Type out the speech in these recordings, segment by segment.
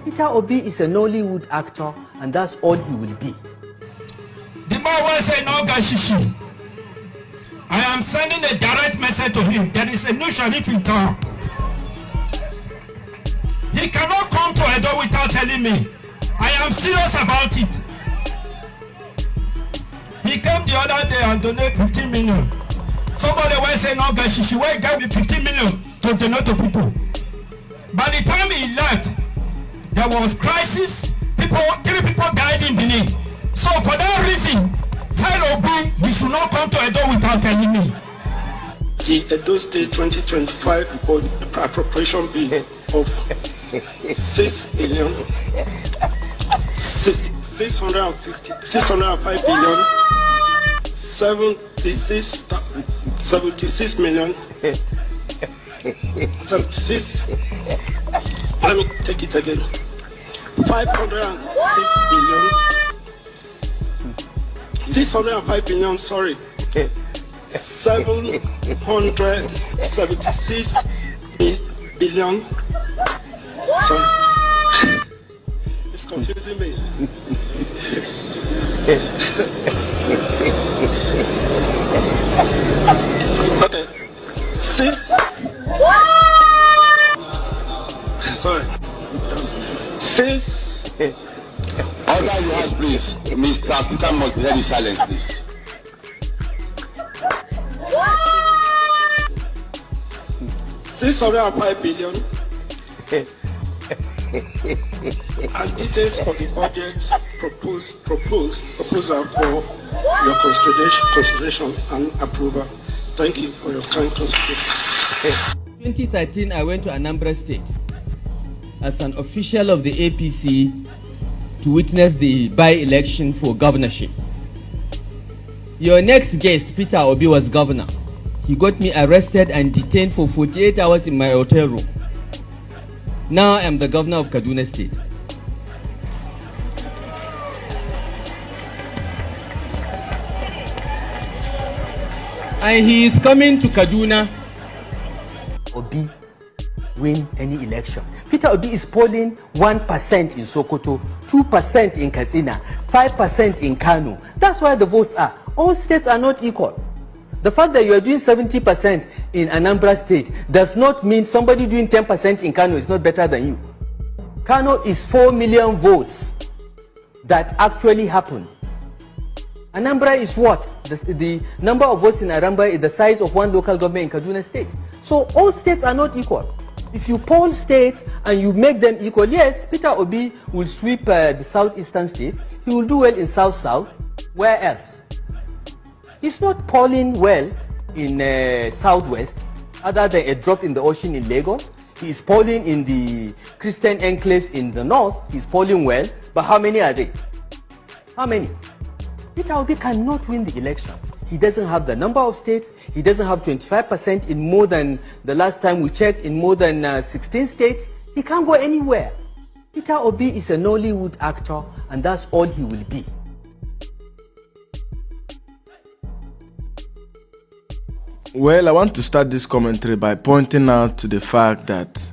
Peter Obi is a Nollywood actor, and that's all he will be. The man was saying, "No, Gashishi." I am sending a direct message to him. There is a new sheriff in town. He cannot come to Edo without telling me. I am serious about it. He came the other day and donated 15 million. Somebody was saying, "No, Gashishi, where gave me 15 million to donate to people?" By the time he left, there was crisis. 3 people died in Benin. So for that reason, tell Obi he should not come to Edo without telling me. The Edo State 2025 appropriation bill of 605 billion 76 million 76. Let me take it again. 506 billion 605 billion, sorry. 776 billion. Sorry. It's confusing me. Okay. 6. Sorry. 6. Order you have, please. Mr. Speaker must be ready silence, please. $605 billion. And details of the budget proposal for your consideration and approval. Thank you for your kind consideration. 2013, I went to Anambra State as an official of the APC to witness the by-election for governorship. Your next guest, Peter Obi, was governor. He got me arrested and detained for 48 hours in my hotel room. Now I'm the governor of Kaduna State. And he is coming to Kaduna. Obi win any election. Peter Obi is polling 1% in Sokoto, 2% in Katsina, 5% in Kano. That's where the votes are. All states are not equal. The fact that you are doing 70% in Anambra State does not mean somebody doing 10% in Kano is not better than you. Kano is 4 million votes that actually happened. Anambra is what? The number of votes in Anambra is the size of one local government in Kaduna State. So all states are not equal. If you poll states and you make them equal, yes, Peter Obi will sweep the southeastern states. He will do well in south-south. Where else? He's not polling well in southwest, other than a drop in the ocean in Lagos. He is polling in the Christian enclaves in the north. He's polling well, but how many are they? How many? Peter Obi cannot win the election. He doesn't have the number of states. He doesn't have 25% in more than, the last time we checked, in more than 16 states. He can't go anywhere. Peter Obi is a Nollywood actor, and that's all he will be. Well, I want to start this commentary by pointing out to the fact that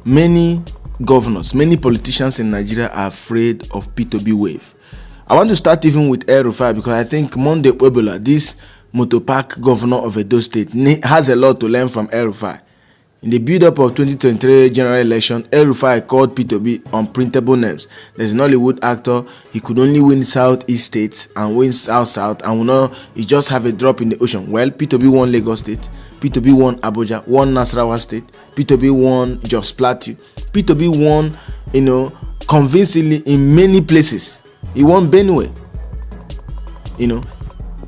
many governors, many politicians in Nigeria are afraid of Peter Obi wave. I want to start even with El-Rufai because I think Monday Okpebholo, this motopark governor of Edo State, has a lot to learn from El-Rufai. In the build-up of 2023 general election, El-Rufai called Peter Obi unprintable names. There's an Hollywood actor, he could only win southeast states and win south-south, and we know he just have a drop in the ocean. Well, Peter Obi won Lagos State, Peter Obi won Abuja, won Nasarawa State, Peter Obi won Jos Plateau, Peter Obi won, convincingly in many places. He won Benue,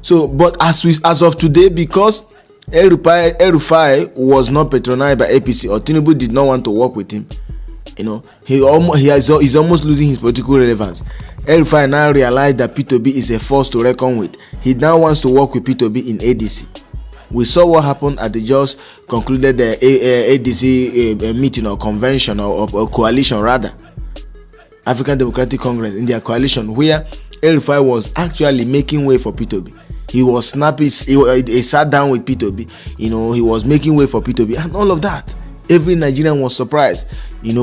So, but as of today, because El-Rufai was not patronized by APC, or Tinubu did not want to work with him, he's almost losing his political relevance. El-Rufai now realized that Peter Obi is a force to reckon with. He now wants to work with Peter Obi in ADC. We saw what happened at the just concluded the ADC meeting or convention or coalition rather. African Democratic Congress in their coalition, where El-Rufai was actually making way for Peter Obi. He was snappy, he sat down with Peter Obi, he was making way for Peter Obi and all of that. Every Nigerian was surprised.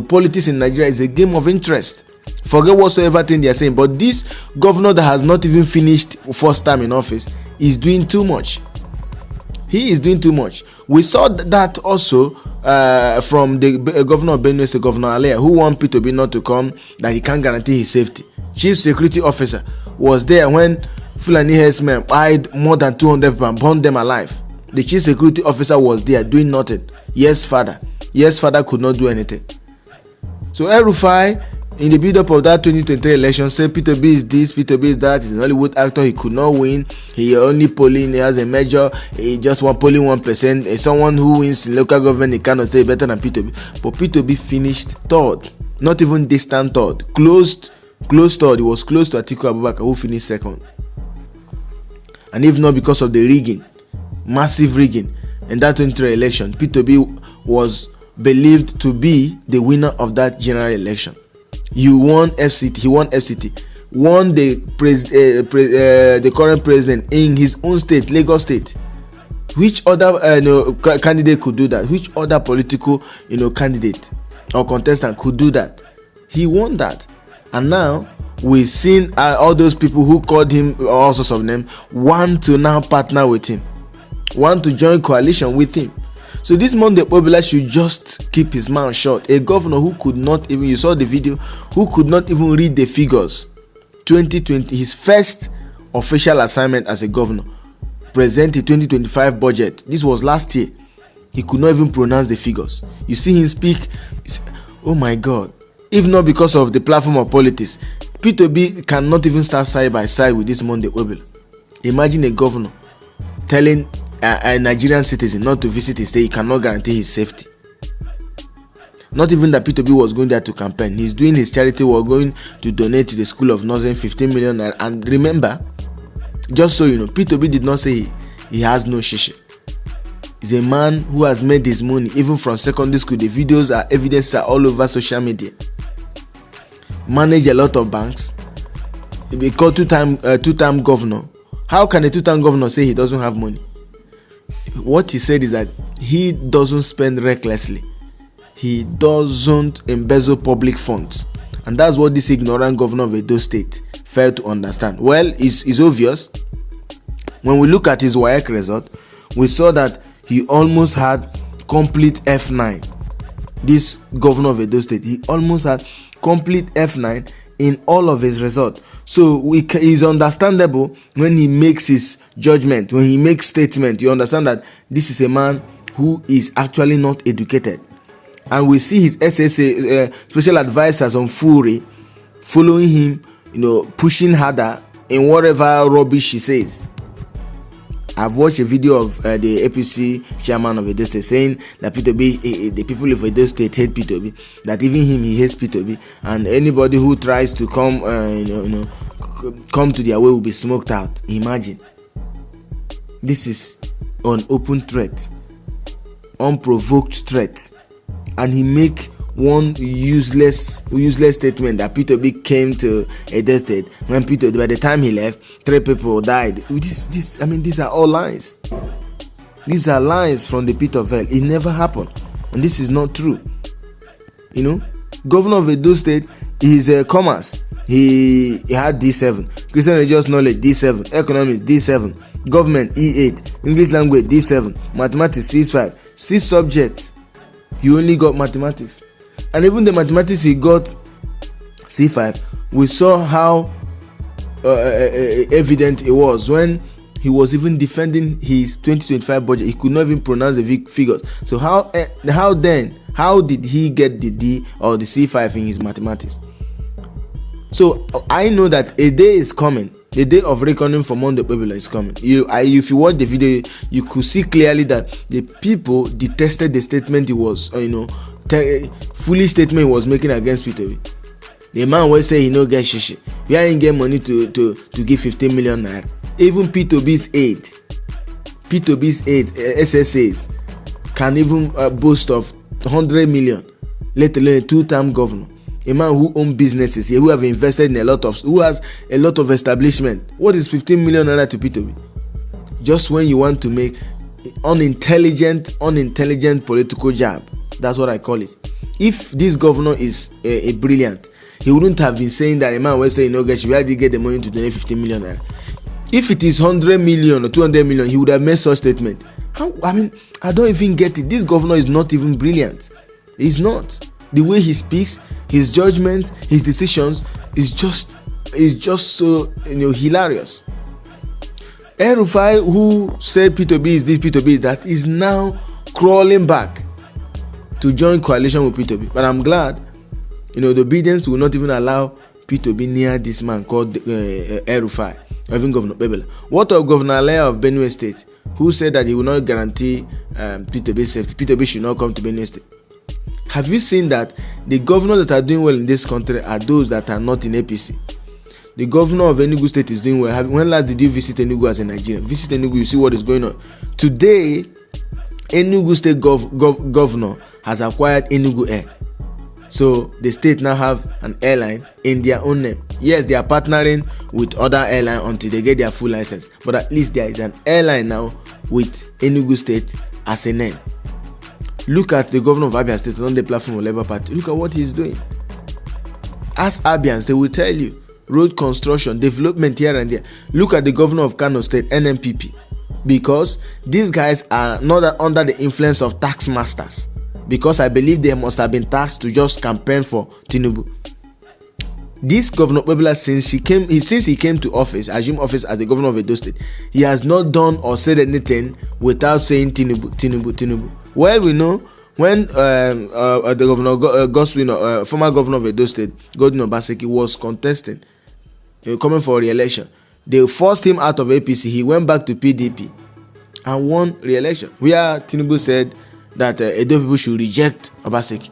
Politics in Nigeria is a game of interest. Forget whatsoever thing they are saying, but this governor that has not even finished first term in office is doing too much. He is doing too much. We saw that also from the governor of Benue State, Governor Alea, who wanted Peter Obi not to come, that he can't guarantee his safety. Chief security officer was there when Fulani herdsmen eyed more than 200 people and burned them alive. The chief security officer was there doing nothing. Yes, father could not do anything. So El-Rufai, in the build-up of that 2023 election, said Peter Obi is this, Peter Obi is that. He's an Hollywood actor. He could not win. He only polling. He has a major. He just won polling 1%. Someone who wins in local government, he cannot say better than Peter Obi. But Peter Obi finished third, not even distant third, close third. He was close to Atiku Abubakar, who finished second. And if not because of the rigging, massive rigging in that 2023 election, Peter Obi was believed to be the winner of that general election. He won FCT, won the current president in his own state, Lagos State. Which other candidate could do that? Which other political candidate or contestant could do that? He won that. And now we've seen all those people who called him all sorts of names want to now partner with him, want to join coalition with him. So this Monday Okpebholo should just keep his mouth shut. A governor who could not even, you saw the video, who could not even read the figures. 2020, his first official assignment as a governor, present the 2025 budget. This was last year. He could not even pronounce the figures. You see him speak. Oh my God. If not because of the platform of politics, Peter Obi cannot even start side by side with this Monday Okpebholo. Imagine a governor telling a Nigerian citizen not to visit his state. He cannot guarantee his safety. Not even that Peter Obi was going there to campaign. He's doing his charity work, going to donate to the School of Nursing 15 million. And remember, just so you know, Peter Obi did not say he has no shishi. He's a man who has made his money even from secondary school. The videos are evidence are all over social media. Manage a lot of banks. He be called two-time governor. How can a two-time governor say he doesn't have money? What he said is that he doesn't spend recklessly. He doesn't embezzle public funds. And that's what this ignorant governor of Edo State failed to understand. Well, it's obvious. When we look at his waec result, we saw that he almost had complete F9. This governor of Edo State, he almost had complete F9 in all of his results. So it's understandable when he makes his judgment, when he makes statement. You understand that this is a man who is actually not educated. And we see his SSA special advisors on Fury following him, pushing harder in whatever rubbish he says. I've watched a video of the APC chairman of Edo State saying that Peter Obi, the people of Edo State hate Peter Obi, that even him, he hates Peter Obi, and anybody who tries to come to their way will be smoked out. Imagine. This is an open threat, unprovoked threat, and he make one useless statement that Peter Obi came to Edo State when by the time he left, 3 people died. These are all lies. These are lies from the pit of hell. It never happened, and this is not true. Governor of Edo State is commerce. He had D7, Christian religious knowledge D7, economics D7, government E8, English language D7, mathematics C5, 6 subjects. He only got mathematics. And even the mathematics he got C5, we saw how evident it was when he was even defending his 2025 budget. He could not even pronounce the figures. So how did he get the D or the C5 in his mathematics? So I know that a day is coming. The day of reckoning for Monday Okpebholo is coming. If you watch the video, you could see clearly that the people detested the statement he was, foolish statement he was making against Peter Obi. The man will say he no get shishi. We ain't get money to give 15 million naira. Even Peter Obi's aid, SSAs can even boast of 100 million, let alone a 2-term governor. A man who owns businesses here, who have invested in who has a lot of establishment. What is 15 million naira to Peter Obi? Just when you want to make unintelligent political jab. That's what I call it. If this governor is a brilliant, he wouldn't have been saying that a man was saying, no, guys, where did he get the money to donate 15 million naira? If it is 100 million or 200 million, he would have made such statement. I don't even get it. This governor is not even brilliant. He's not. The way he speaks, his judgment, his decisions is just so hilarious. El-Rufai, who said Peter Obi is this, Peter Obi is that, is now crawling back to join coalition with Peter Obi. But I'm glad, the obedience will not even allow Peter Obi near this man called El-Rufai, or even Governor Okpebholo. What of Governor Alea of Benue State, who said that he will not guarantee Peter Obi's safety? Peter Obi should not come to Benue State. Have you seen that the governors that are doing well in this country are those that are not in APC? The governor of Enugu State is doing well. When last did you visit Enugu as a Nigerian? Visit Enugu, you see what is going on. Today, Enugu State governor has acquired Enugu Air. So the state now have an airline in their own name. Yes, they are partnering with other airlines until they get their full license. But at least there is an airline now with Enugu State as a name. Look at the governor of Abia State on the platform of Labour Party. Look at what he's doing. Ask Abians, they will tell you. Road construction, development here and there. Look at the governor of Kano State, NMPP. Because these guys are not under the influence of tax masters. Because I believe they must have been taxed to just campaign for Tinubu. This Governor Okpebholo, since he came to office, assumed office as the governor of Edo State, he has not done or said anything without saying Tinubu. Well, we know when the governor, former governor of Edo State, Godwin Obaseki, was contesting, coming for re-election, they forced him out of APC. He went back to PDP and won re-election, where Tinubu said that Edo people should reject Obaseki,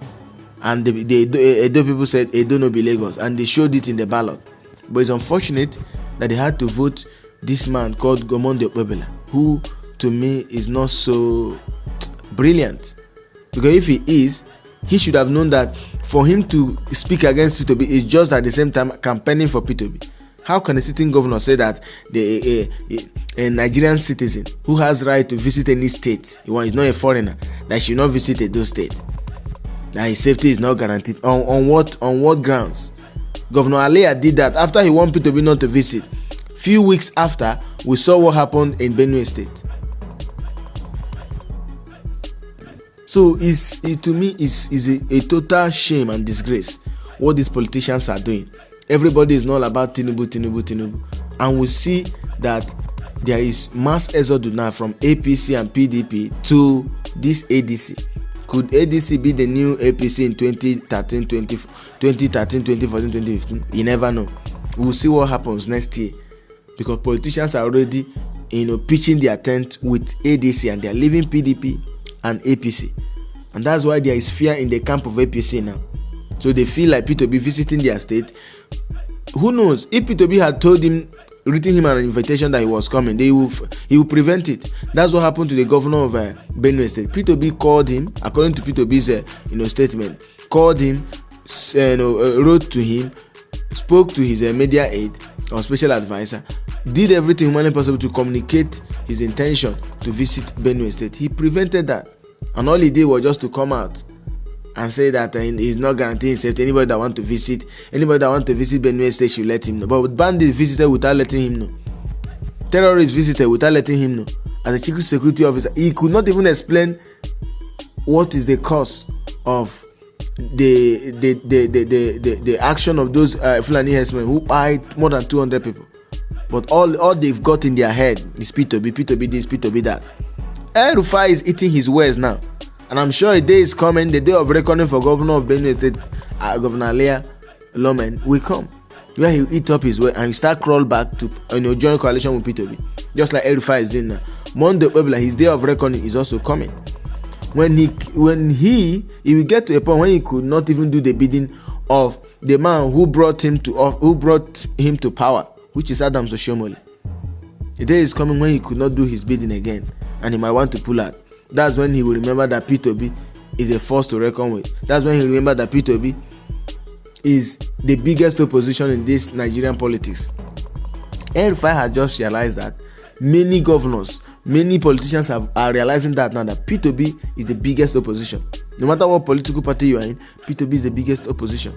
and the Edo people said Edo no be Lagos, and they showed it in the ballot. But it's unfortunate that they had to vote this man called Monday Okpebholo, who to me is not so brilliant. Because if he is, he should have known that for him to speak against Peter Obi is just at the same time campaigning for Peter Obi. How can a sitting governor say that a Nigerian citizen who has right to visit any state, he is not a foreigner, that should not visit Edo State, that his safety is not guaranteed? On what grounds? Governor Alea did that after he wanted Peter Obi not to visit. Few weeks after, we saw what happened in Benue State. So to me is a total shame and disgrace what these politicians are doing. Everybody is not about Tinubu, and we see that there is mass exodus now from APC and PDP to this ADC. Could ADC be the new APC in 2013, 2014, 2015? You never know. We'll see what happens next year, because politicians are already pitching their tent with ADC, and they are leaving PDP and APC, and that's why there is fear in the camp of APC now. So they feel like Peter Obi visiting their state. Who knows? If Peter Obi had written him an invitation that he was coming, he will prevent it. That's what happened to the governor of Benue State. Peter Obi called him, according to Peter Obi's statement, called him, wrote to him, spoke to his media aide or special advisor, did everything humanly possible to communicate his intention to visit Benue State. He prevented that, and all he did was just to come out and say that he's not guaranteeing safety. Anybody that want to visit Benue State should let him know. But bandits visited without letting him know. Terrorists visited without letting him know. As a security officer, he could not even explain what is the cause of the action of those Fulani herdsmen who hired more than 200 people. But all they've got in their head is Peter Obi this, Peter Obi that. El-Rufai is eating his words now. And I'm sure a day is coming, the day of reckoning for governor of Benue State, Governor Alea Lomen, will come, where he'll eat up his way and he'll start crawl back to join coalition with Peter Obi, just like El-Rufai is doing now. Monday Okpebholo, his day of reckoning is also coming. When he will get to a point when he could not even do the bidding of the man who brought him to power, which is Adams Oshiomhole. The day is coming when he could not do his bidding again, and he might want to pull out. That's when he will remember that Peter Obi is a force to reckon with. That's when he will remember that Peter Obi is the biggest opposition in this Nigerian politics. El-Rufai has just realized that. Many governors, many politicians are realizing that now, that Peter Obi is the biggest opposition. No matter what political party you are in, Peter Obi is the biggest opposition.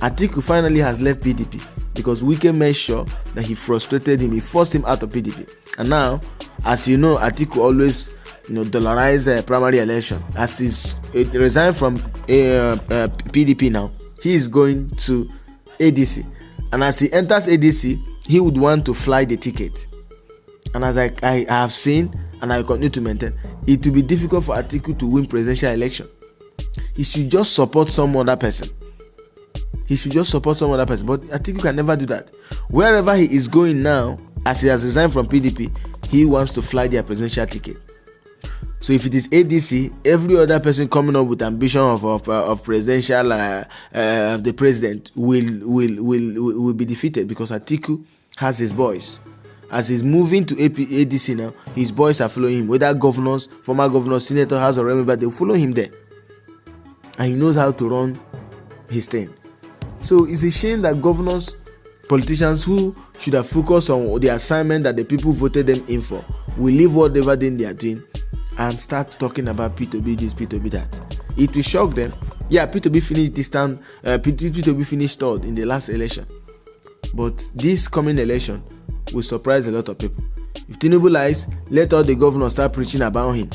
Atiku finally has left PDP because Wike made sure that he frustrated him. He forced him out of PDP. And now, as you know, Atiku always dollarize primary election. As he's resigned from PDP now, he is going to ADC. And as he enters ADC, he would want to fly the ticket. And as I have seen, and I continue to maintain, it will be difficult for Atiku to win presidential election. He should just support some other person. But Atiku can never do that. Wherever he is going now, as he has resigned from PDP, he wants to fly their presidential ticket. So if it is ADC, every other person coming up with ambition of presidential the president will be defeated, because Atiku has his boys. As he's moving to ADC now, his boys are following him. Whether governors, former governors, senators, House of Representatives, they'll follow him there. And he knows how to run his thing. So it's a shame that governors, politicians who should have focused on the assignment that the people voted them in for, will leave whatever thing they are doing and start talking about Peter Obi this, Peter Obi that. It will shock them. Yeah, Peter Obi finished this time. Peter Obi finished third in the last election. But this coming election will surprise a lot of people. If Tinubu lies, let all the governors start preaching about him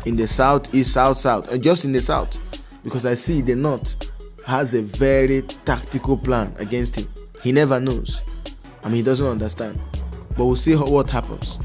in the south, east, south, and just in the south, because I see the north has a very tactical plan against him. He never knows. He doesn't understand. But we'll see what happens.